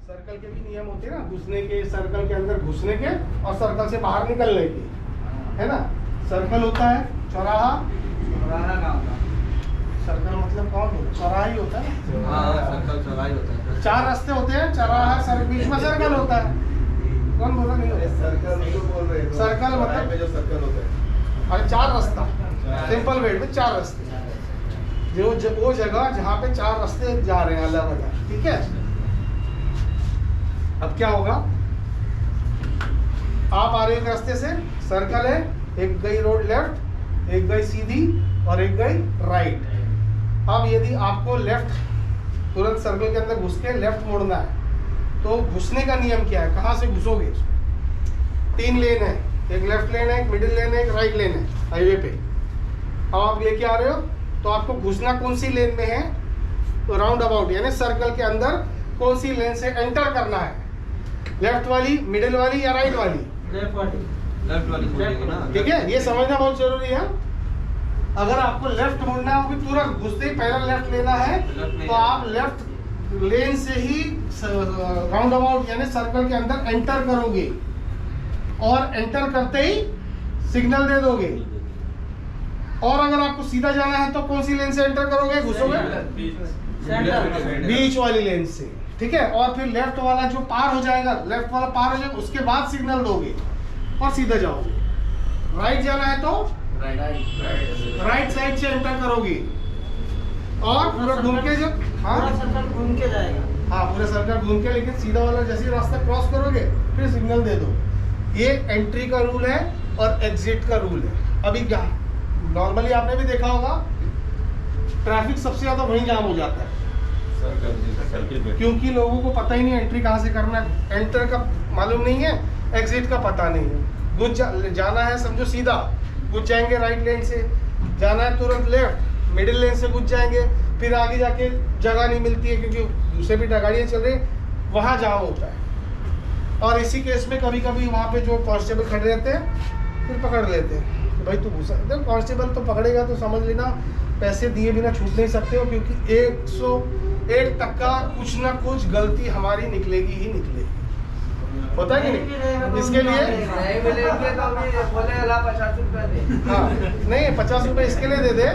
Circle के भी नियम होते हैं ना, घुसने के, सर्कल के अंदर घुसने के और सर्कल से बाहर निकलने के, है ना। सर्कल होता है, चौराहा। चौराहा कहाँ होता है? सर्कल मतलब कौन होता है? चौराहा ही होता है ना। हाँ, सर्कल चौराहा ही होता है। चार रास्ते होते हैं, चौराहा सर बीच में सर्कल होता है। कौन बोला नहीं होता? सर्कल जो बोल रहे हैं, सर्कल मतलब जो सर्कल होता है, और चार रास्ता, सिंपल वेट में चार रास्ते, वो जगह जहाँ पे चार रास्ते जा रहे हैं अलग अलग, ठीक है। अब क्या होगा, आप आ रहे हो एक रास्ते से, सर्कल है, एक गई रोड लेफ्ट, एक गई सीधी और एक गई राइट। अब यदि आपको लेफ्ट तुरंत सर्कल के अंदर घुस के लेफ्ट मोड़ना है तो घुसने का नियम क्या है, कहाँ से घुसोगे? 3 लेन है, एक लेफ्ट लेन है, एक मिडिल लेन है, एक राइट लेन है हाईवे पे। अब आप लेके आ रहे हो तो आपको घुसना कौन सी लेन में है? तो राउंड अबाउट यानी सर्कल के अंदर कौन सी लेन से एंटर करना है, लेफ्ट वाली, मिडिल वाली या राइट वाली? लेफ्ट वाली खोलेंगे ना। ठीक है, ये समझना बहुत जरूरी है। अगर आपको लेफ्ट मुड़ना है, तुरंत घुसते ही पहला लेफ्ट लेना है तो आप लेफ्ट लेन से ही राउंड अबाउट यानी सर्कल के अंदर एंटर करोगे और एंटर करते ही सिग्नल दे दोगे। और अगर आपको सीधा जाना है तो कौन सी लेन से एंटर करोगे, घुसोगे? बीच वाली लेन से, ठीक है। और फिर लेफ्ट वाला जो पार हो जाएगा, लेफ्ट वाला पार हो जाएगा, उसके बाद सिग्नल दोगे और सीधा जाओगे। राइट जाना है तो राइट साइड से एंटर करोगे और पूरा घूम के जो सर्कल घूम के जाएगा। हाँ, पूरा सर्कल घूम के, लेकिन सीधा वाला जैसे ही रास्ता क्रॉस करोगे फिर सिग्नल दे दो। ये एंट्री का रूल है और एग्जिट का रूल है। अभी क्या नॉर्मली आपने भी देखा होगा, ट्रैफिक सबसे ज्यादा वहीं जाम हो जाता है क्योंकि लोगों को पता ही नहीं एंट्री कहाँ से करना है, एंटर का मालूम नहीं है, एग्जिट का पता नहीं है। घुस जाना है समझो सीधा, घुस जाएंगे राइट लेन से, जाना है तुरंत लेफ्ट, मिडिल लेन से घुस जाएंगे, फिर आगे जाके जगह नहीं मिलती है क्योंकि दूसरे भी गाड़ियाँ चल रही, वहाँ जाम होता है। और इसी केस में कभी कभी वहाँ पे जो कांस्टेबल खड़े रहते हैं फिर पकड़ लेते हैं कि भाई तू घुसा। देखो कांस्टेबल तो पकड़ेगा तो समझ लेना पैसे दिए बिना छूट नहीं सकते हो, क्योंकि 101% कुछ ना कुछ गलती हमारी निकलेगी ही निकलेगी। होता है कि नहीं? इसके लिए हाँ नहीं, 50 रुपए इसके लिए दे दे,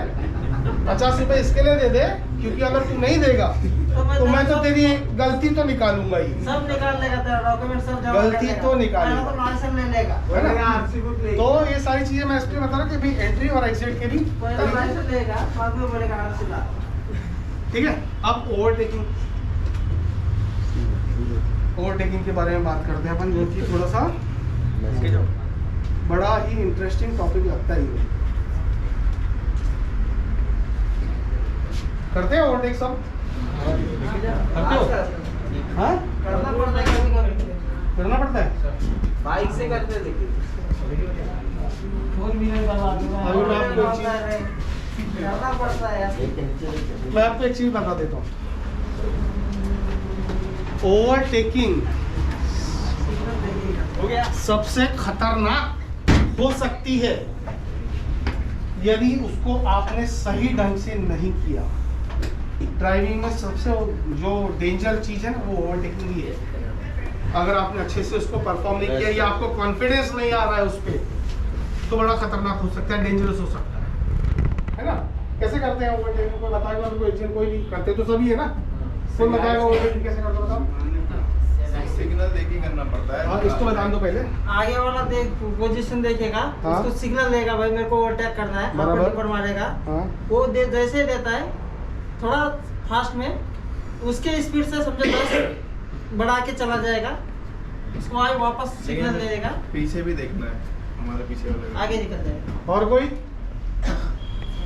50 रुपए इसके लिए दे दे, क्योंकि अगर तू नहीं देगा तो मैं तो तेरी गलती तो निकालूंगा ही। सब निकाल लेगा, तेरा डॉक्यूमेंट सब जमा गलती तो निकालेगा, तो लाइसेंस ले लेगा, तो ये सारी चीजें मैं इसलिए बता रहा हूँ कि भाई एंट्री और एग्जिट के भी लाइसेंस लेगा, बाद में बोलेगा आरसी ला। ठीक है। अब ओवरटेकिंग के बारे में बात करते हैं अपन, जो कि थोड़ा सा बड़ा ही इंटरेस्टिंग टॉपिक लगता है। ये करते हैं ओवरटेक सब? करते हो? हाँ, करना पड़ता है। बाइक से करते लेकिन अभी मैं आपको एक चीज बता देता हूँ। ओवरटेकिंग सबसे खतरनाक हो सकती है यदि उसको आपने सही ढंग से नहीं किया। ड्राइविंग में सबसे जो डेंजर चीज है ना वो ओवरटेकिंग ही है। अगर आपने अच्छे से उसको परफॉर्म नहीं किया या आपको कॉन्फिडेंस नहीं आ रहा है उस पर, तो बड़ा खतरनाक हो सकता है, डेंजरस हो सकता है ना। कैसे करते हैं ओवरटेकिंग? कोई बताएगा? कोई नहीं करते तो सभी है ना, कौन बताएगा ओवरटेकिंग कैसे करते? बताओ। सिग्नल देखी करना पड़ता है। हाँ, इसको बता दो पहले। आगे वाला देख पोजीशन देखेगा, हाँ? उसको सिग्नल देगा, भाई मेरे को ओवरटेक करना है, बराबर मारेगा। हाँ। वो जैसे देता है थोड़ा फास्ट में, उसके स्पीड से समझो 10 बढ़ा के चला जाएगा, उसको आगे वापस सिग्नल दे देगा, पीछे भी देखना है, हमारे पीछे वाले आगे निकल जाएगा। और कोई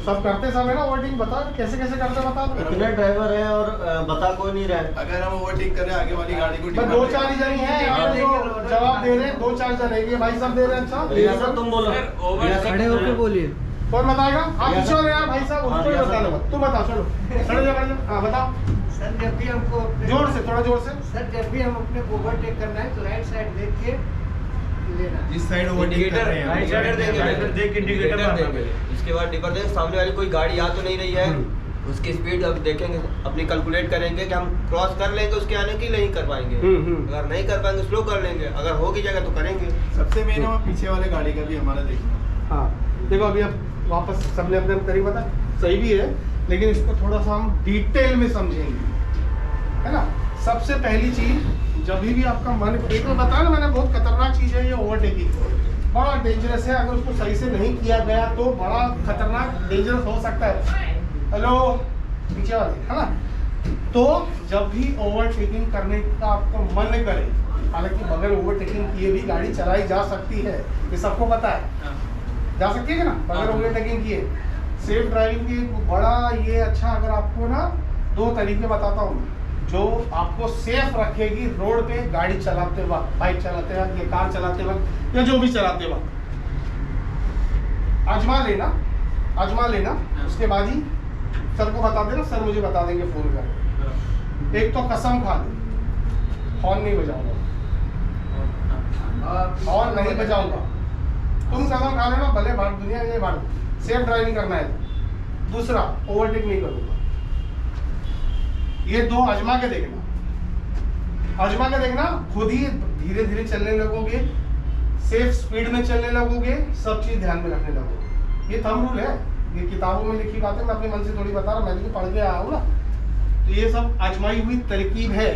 सब करते सब है ना ओवरटेकिंग? बता कैसे कैसे करते बता। इतने ड्राइवर है और बता कोई नहीं रहा है। अगर हम ओवरटेक करें आगे वाली गाड़ी को, बस 2-4 ही जने हैं यहाँ पे जो जवाब दे रहे हैं, 2-4 जने हैं। भाई साहब दे रहे हैं। अच्छा रियासत तुम बोलो, खड़े होके बोलिए। कौन बताएगा? आप पीछे हो यार भाई साहब, उसको ही बता लो। तुम बताओ, चलो खड़े हो जाओ। हाँ बताओ। सर जब भी हमको जोर से, थोड़ा जोर से। सर जब भी हम अपने को ओवरटेक करना है तो राइट साइड देख के लेना। जिस साइड ओवरटेक कर रहे हैं राइट साइड देख इंडिकेटर देंगे, उसके बाद डिपर देंगे, सामने वाली कोई गाड़ी आ तो नहीं रही है, उसकी स्पीड अब देखेंगे, अपनी कैलकुलेट करेंगे कि हम क्रॉस कर लेंगे उसके आने की, नहीं कर पाएंगे। अगर नहीं कर पाएंगे स्लो कर लेंगे, अगर होगी जगह तो करेंगे। सबसे मेन है पीछे वाले गाड़ी का भी हमारा देखना। हाँ देखो अभी अब वापस सबने अपने तरीका बता, सही भी है, लेकिन इसको थोड़ा सा हम डिटेल में समझेंगे, है ना। सबसे पहली चीज, जब भी आपका मन, एक तो बताया ना मैंने, बहुत खतरनाक चीज है ये ओवरटेकिंग, बड़ा डेंजरस है। अगर उसको सही से नहीं किया गया तो बड़ा खतरनाक डेंजरस हो सकता है। हेलो पीछे वाले, है ना। तो जब भी ओवरटेकिंग करने का आपको मन करे, हालांकि बगैर ओवरटेकिंग किए भी गाड़ी चलाई जा सकती है, ये सबको पता है, जा सकती है ना बगैर ओवरटेकिंग किए। सेफ ड्राइविंग की बड़ा ये अच्छा, अगर आपको ना 2 तरीके बताता हूँ जो आपको सेफ रखेगी रोड पे गाड़ी चलाते वक्त, बाइक चलाते वक्त या कार चलाते वक्त या जो भी चलाते वक्त। आजमा लेना, उसके बाद ही सर को बता देना, सर मुझे बता देंगे फोन कर। एक तो कसम खा ले, हॉर्न नहीं बजाऊंगा, हॉर्न नहीं बजाऊंगा, तुम कसम खा लेना, भले भाड़ दुनिया ये भाड़, सेफ ड्राइविंग करना है। दूसरा, ओवरटेक नहीं करूंगा। ये 2 आजमा के देखना, खुद ही धीरे धीरे चलने लगोगे, सेफ स्पीड में चलने लगोगे, सब चीज ध्यान में रखने लगोगे। ये थंब रूल है, ये किताबों में लिखी बातें, मैं अपने मन से थोड़ी बता रहा, मैं भी पढ़ के आया हूँ ना। तो ये सब आजमाई हुई तरकीब है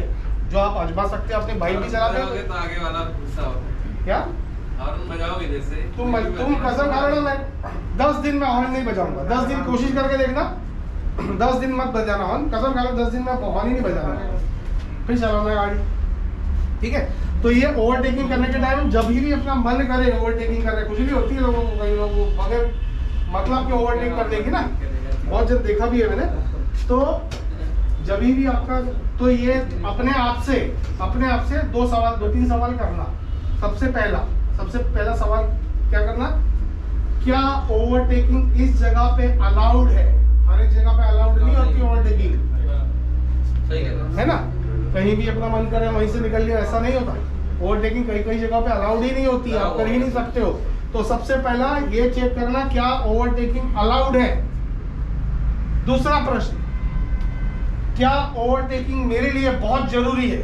जो आप आजमा सकते हैं। अपने बाइक भी चलाते हो तो आगे वाला गुस्सा होता है। क्या हॉर्न बजाओगे जैसे तुम कसम खा लो, मैं 10 दिन में हॉर्न नहीं बजाऊंगा। 10 दिन कोशिश करके देखना, 10 दिन मत बजाना हॉर्न, कसम खा लो 10 दिन में हॉर्न ही नहीं बजाना, फिर चलाना गाड़ी, ठीक है। तो ये ओवरटेकिंग करने के टाइम जब भी अपना मन करे ओवरटेकिंग करने, कुछ भी होती है लोगों को, कई लोगों को बगैर मतलब कि ओवरटेक कर देगी ना, बहुत जब देखा भी है मैंने। तो जब भी आपका, तो ये अपने आप से 2-3 सवाल करना। सबसे पहला सवाल क्या करना, क्या ओवरटेकिंग इस जगह पे अलाउड है? हर एक जगह पे अलाउड नहीं होती ओवरटेकिंग, है ना। कहीं भी अपना मन करे वहीं से निकल लिया, ऐसा नहीं होता। ओवरटेकिंग कई जगह पे अलाउड ही नहीं होती है, आप कर ही नहीं सकते हो। तो सबसे पहला ये चेक करना क्या ओवरटेकिंग अलाउड है। दूसरा प्रश्न, क्या ओवरटेकिंग मेरे लिए बहुत जरूरी है,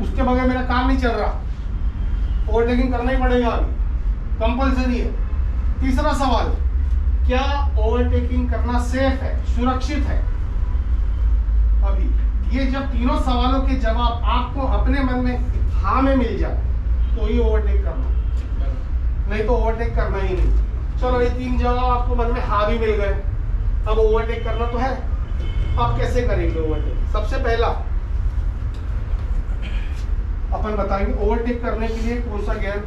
उसके बगैर मेरा काम नहीं चल रहा, ओवरटेकिंग करना ही पड़ेगा, कंपल्सरी है। तीसरा सवाल, क्या ओवरटेकिंग करना सेफ है, सुरक्षित है। अभी ये जब तीनों सवालों के जवाब आपको अपने मन में हाँ में मिल जाए तो ही ओवरटेक करना, नहीं तो ओवरटेक करना ही नहीं। चलो ये 3 जवाब आपको मन में हाँ भी मिल गए, अब ओवरटेक करना तो है। अब कैसे करेंगे ओवरटेक? सबसे पहला अपन बताएंगे ओवरटेक करने के लिए कौन सा गियर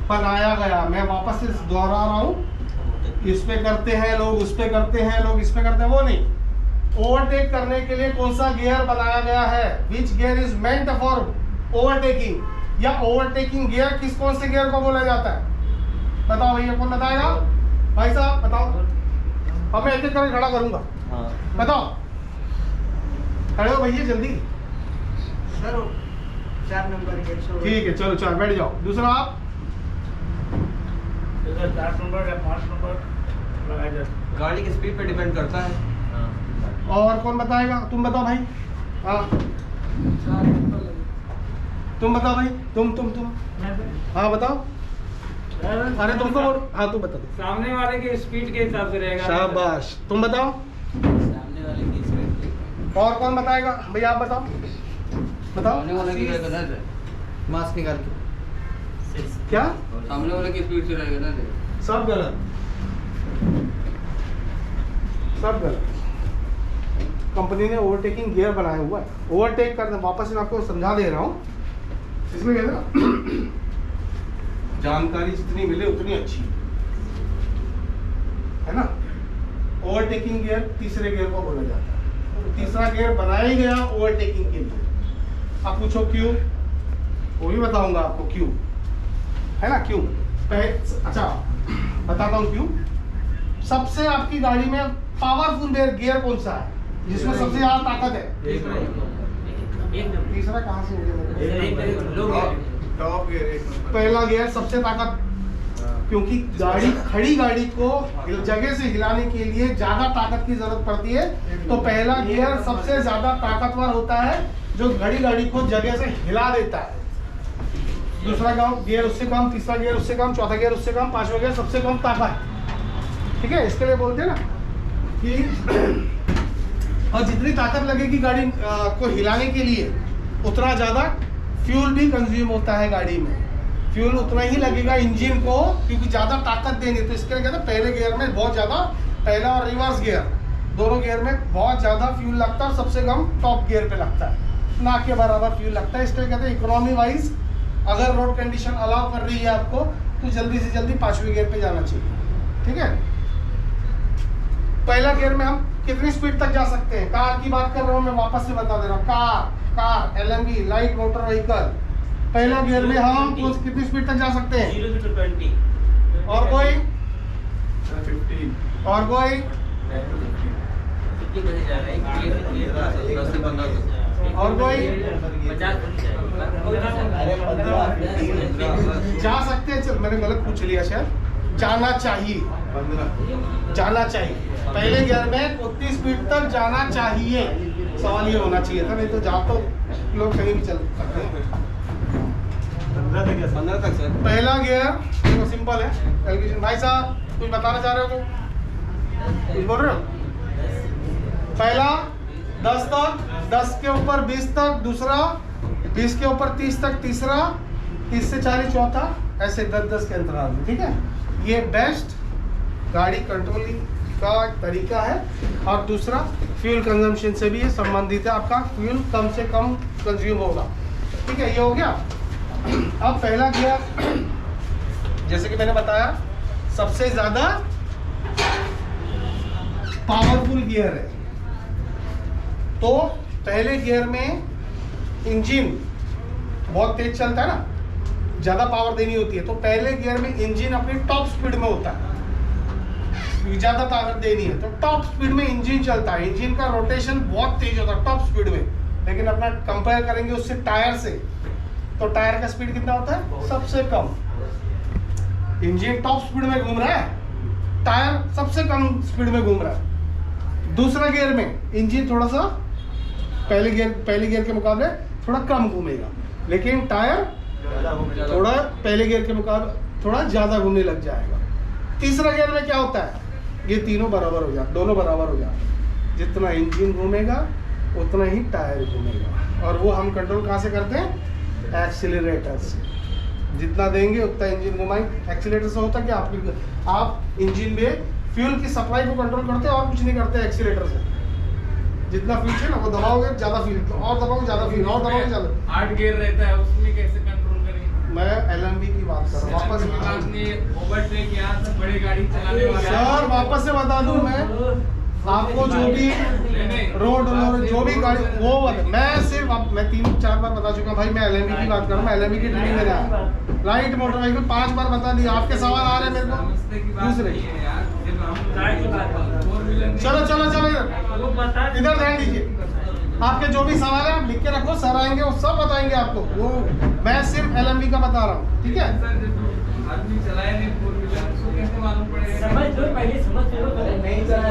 बनाया गया। मैं वापस से दोहरा रहा हूँ, इस पे करते हैं लोग, उस पे करते हैं लोग, इस पे करते हैं, वो नहीं। ओवरटेक करने के लिए कौन सा गियर बनाया गया है? Which gear is meant for overtaking, या ओवरटेकिंग गियर कौन से गियर को बोला जाता है? बताओ भैया, कौन बताएगा? भाई साहब बताओ। अब मैं एक एक करके खड़ा करूंगा, बताओ। खड़े हो भैया जल्दी। सर 4 नंबर गेट से ठीक है, चलो 4 बैठ जाओ। दूसरा आप 4 नंबर या 5 नंबर लगाया जाए, गाड़ी की स्पीड पे डिपेंड करता है। और कौन बताएगा? तुम बताओ भाई। हाँ तुम बताओ भाई, तुम हाँ बताओ। अरे तुमको बोल, हाँ तुम बता दो। सामने वाले की स्पीड के हिसाब से रहेगा। शाबाश, तुम बताओ। सामने वाले की स्पीड, और कौन बताएगा भैया? आप बताओ, बताओ। सामने वाले की रहेगा ना, मास्क निकाल के। क्या? सामने वाले की स्पीड से रहेगा ना। सब गलत, सब गलत। कंपनी ने ओवरटेकिंग गियर बनाया हुआ है। ओवरटेक करना, वापस मैं आपको समझा दे रहा हूँ। इसमें कहते ना जानकारी जितनी मिले उतनी अच्छी है ना। ओवरटेकिंग गियर तीसरे गियर को बोला जाता है। तो तीसरा गियर बनाया ही गया ओवरटेकिंग के लिए। आप पूछो क्यों, वो भी बताऊंगा आपको क्यों, है ना। क्यों? अच्छा बताता हूँ क्यों। सबसे आपकी गाड़ी में पावरफुल गियर कौन सा है, जिसमें सबसे ज्यादा ताकत है? तीसरा कहाँ से हो गया? Top gear 1 number. पहला गियर सबसे ताकत क्योंकि गाड़ी खड़ी गाड़ी को जगह से हिलाने के लिए ज्यादा ताकत की जरूरत पड़ती है। तो पहला गियर सबसे ज्यादा ताकतवर होता है, जो खड़ी गाड़ी को जगह से हिला देता है। दूसरा गियर उससे कम, तीसरा गियर उससे कम, चौथा गियर उससे कम, पांचवा गियर सबसे कम ताकत। ठीक है, इसके लिए बोलते हैं ना कि और जितनी ताकत लगेगी गाड़ी को हिलाने के लिए उतना ज़्यादा फ्यूल भी कंज्यूम होता है गाड़ी में। फ्यूल उतना ही लगेगा इंजन को, क्योंकि ज़्यादा ताकत देनी। तो इसके लिए कहते हैं पहले गियर में बहुत ज़्यादा, पहला और रिवर्स गियर दोनों गियर में बहुत ज़्यादा फ्यूल लगता है और सबसे कम टॉप गियर पे लगता है, ना के बराबर फ्यूल लगता है। इसके लिए कहते हैं इकोनॉमी वाइज अगर रोड कंडीशन अलाउ कर रही है आपको तो जल्दी से जल्दी 5वें गियर पे जाना चाहिए। ठीक है, पहला गियर में हम कितनी स्पीड तक जा सकते हैं? कार की बात कर रहा हूँ मैं, वापस से बता दे रहा हूँ। Car LMV light motor vehicle, पहला गियर में हम कितनी स्पीड तक जा सकते हैं? 0 to 20। और कोई 15 और कोई 50 बजे जा रहे हैं, 10 से 15 और कोई 50 जा सकते हैं। चल, मैंने गलत पूछ लिया शायद। जाना चाहिए, 15 जाना चाहिए। पहले गियर में उतनी स्पीड तक जाना चाहिए, सवाल ये होना चाहिए था, नहीं तो जा तो लोग कहीं भी चल सकते हैं। 15 तक सर। पहला गियर देखो सिंपल है। एलकेशन भाई साहब कुछ बताना चाह रहे हो? तो कुछ बोल रहे हो? पहला 10 तक, 10 के ऊपर 20 तक दूसरा, 20 के ऊपर 30 तक तीसरा, 30 से 40 चौथा, ऐसे 10-10 के अंतराल में। ठीक है, ये बेस्ट गाड़ी कंट्रोलिंग का तरीका है। और दूसरा फ्यूल कंजम्पशन से भी ये संबंधित है, आपका फ्यूल कम से कम कंज्यूम होगा। ठीक है, ये हो गया। अब पहला गियर जैसे कि मैंने बताया सबसे ज्यादा पावरफुल गियर है। तो पहले गियर में इंजन बहुत तेज चलता है ना, ज्यादा पावर देनी होती है। तो पहले गियर में इंजन अपनी टॉप स्पीड में होता है, ज्यादा ताकत देनी है तो टॉप स्पीड में इंजन चलता है। इंजन का रोटेशन बहुत तेज होता है टॉप स्पीड में। लेकिन अपना कंपेयर करेंगे उससे टायर से, तो टायर का स्पीड कितना होता है? सबसे कम। इंजन टॉप स्पीड में घूम रहा है, टायर सबसे कम स्पीड में घूम रहा है। दूसरा गियर में इंजन थोड़ा सा पहले गियर के मुकाबले थोड़ा कम घूमेगा, लेकिन टायर थोड़ा पहले गियर के मुकाबले थोड़ा ज्यादा घूमने लग जाएगा। तीसरा गियर में क्या होता है? ये तीनों बराबर हो जाते, दोनों बराबर हो जाते। जितना इंजन घूमेगा उतना ही टायर घूमेगा। और वो हम कंट्रोल कहाँ से करते हैं? एक्सीलरेटर से। जितना देंगे उतना इंजन घुमाएंगे। एक्सीलरेटर से होता है कि आप इंजन में फ्यूल की सप्लाई को कंट्रोल करते हैं और कुछ नहीं करते। एक्सीलरेटर से जितना फ्यूल चाहिए ना वो दबाओगे ज्यादा फ्यूल, और दबाओगे ज्यादा फ्यूल, और दबाओगे ज्यादा। 8 गियर रहता है, उसमें कैसे कंट्रोल करेंगे? मैं LMV की बात कर रहा हूँ। वापस ओवरटेक यहाँ से बड़ी गाड़ी चलाने वाला सर वापस से बता दूं मैं आपको, जो भी रोड जो भी गाड़ी वो मैं सिर्फ मैं 3-4 बार बता चुका हूँ भाई। मैं LMV की बात कर रहा हूँ, मैं LMV की ट्रेनिंग देना है। लाइट मोटर व्हीकल 5 बार बता दिया। आपके सवाल आ रहे हैं मेरे को दूसरे। चलो चलो चलो इधर ध्यान दीजिए। आपके जो भी सवाल है आप लिख के रखो, सर आएंगे वो सब बताएंगे आपको। वो मैं सिर्फ LMV का बता रहा हूँ। ठीक है, आदमी चलाए नहीं 4 व्हीलर, उसको कैसे मालूम पड़ेगा? समझ लो, पहले समझ लो। नहीं चला